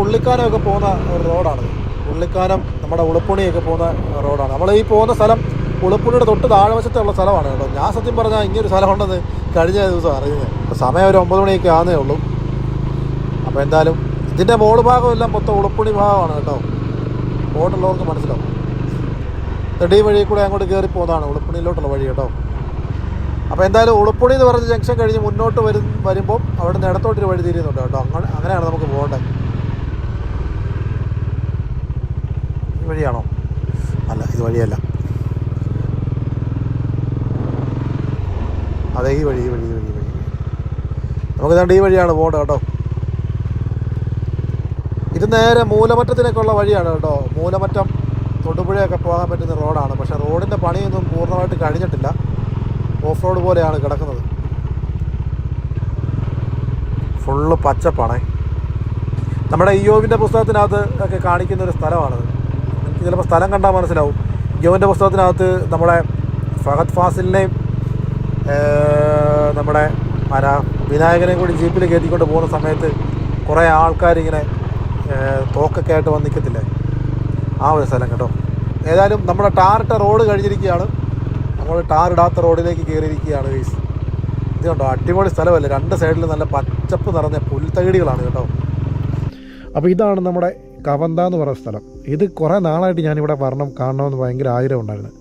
പുള്ളിക്കാനമൊക്കെ പോകുന്ന ഒരു റോഡാണ്. പുള്ളിക്കാനം നമ്മുടെ ഉളുപ്പുണിയൊക്കെ പോകുന്ന റോഡാണ്. നമ്മൾ ഈ പോകുന്ന സ്ഥലം ഉളുപ്പുണിയുടെ തൊട്ട് താഴ്വശത്തുള്ള സ്ഥലമാണ് കേട്ടോ. ഞാൻ സത്യം പറഞ്ഞാൽ ഇങ്ങനൊരു സ്ഥലമുണ്ടെന്ന് കഴിഞ്ഞ ദിവസം അറിയുന്നത്. ഇപ്പോൾ സമയം ഒരു 9 മണിയൊക്കെ ആകുന്നേ ഉള്ളൂ. അപ്പോൾ എന്തായാലും ഇതിൻ്റെ മോള് ഭാഗമെല്ലാം മൊത്തം ഉളുപ്പുണി ഭാഗമാണ് കേട്ടോ. ബോട്ടുള്ളവർക്ക് മനസ്സിലാവും. ഈ വഴി കൂടെ അങ്ങോട്ട് കയറി പോകുന്നതാണ് ഉളുപ്പുണിയിലോട്ടുള്ള വഴി കേട്ടോ. അപ്പോൾ എന്തായാലും ഉളുപ്പുണി എന്ന് പറഞ്ഞ ജംഗ്ഷൻ കഴിഞ്ഞ് മുന്നോട്ട് വരുമ്പോൾ അവിടെ നിന്ന് ഇടത്തോട്ടൊരു വഴി തിരിയുന്നുണ്ട് കേട്ടോ. അങ്ങനെയാണ് നമുക്ക് പോകേണ്ടത്. ഈ വഴിയാണോ? അല്ല, ഇത് വഴിയല്ല. അതെ, ഈ വഴി നമുക്ക് ഈ വഴിയാണ് പോകേണ്ടത് കേട്ടോ. ഇത് നേരെ മൂലമറ്റത്തിലേക്കുള്ള വഴിയാണ് കേട്ടോ. മൂലമറ്റം തൊടുപുഴയൊക്കെ പോകാൻ പറ്റുന്ന റോഡാണ്. പക്ഷേ റോഡിൻ്റെ പണിയൊന്നും പൂർണ്ണമായിട്ട് കഴിഞ്ഞിട്ടില്ല. ഓഫ് റോഡ് പോലെയാണ് കിടക്കുന്നത്. ഫുള്ള് പച്ചപ്പാണേ. നമ്മുടെ ഇയ്യോബിൻ്റെ പുസ്തകത്തിനകത്ത് ഒക്കെ കാണിക്കുന്നൊരു സ്ഥലമാണത്. എനിക്ക് ചിലപ്പോൾ സ്ഥലം കണ്ടാൽ മനസ്സിലാവും. ഇയ്യോബിൻ്റെ പുസ്തകത്തിനകത്ത് നമ്മുടെ ഫഹദ് ഫാസിലിനെയും നമ്മുടെ വിനായകനെയും കൂടി ജീപ്പിൽ കയറ്റിക്കൊണ്ട് പോകുന്ന സമയത്ത് കുറേ ആൾക്കാരിങ്ങനെ തോക്കൊക്കെ ആയിട്ട് വന്ന് നിൽക്കത്തില്ലേ, ആ ഒരു സ്ഥലം കേട്ടോ. ഏതായാലും നമ്മുടെ ടാറിട്ട റോഡ് കഴിഞ്ഞിരിക്കുകയാണ്. നമ്മൾ ടാറിടാത്ത റോഡിലേക്ക് കയറിയിരിക്കുകയാണ് ഗൈസ്. ഇത് കണ്ടോ, അടിപൊളി സ്ഥലമല്ലേ. രണ്ട് സൈഡിൽ നല്ല പച്ചപ്പ് നിറഞ്ഞ പുൽത്തകിടികളാണ് കേട്ടോ. അപ്പോൾ ഇതാണ് നമ്മുടെ കവന്ത എന്ന് പറയുന്ന സ്ഥലം. ഇത് കുറേ നാളായിട്ട് ഞാനിവിടെ കാണണമെന്ന് ഭയങ്കര ആഗ്രഹം ഉണ്ടായിരുന്നു.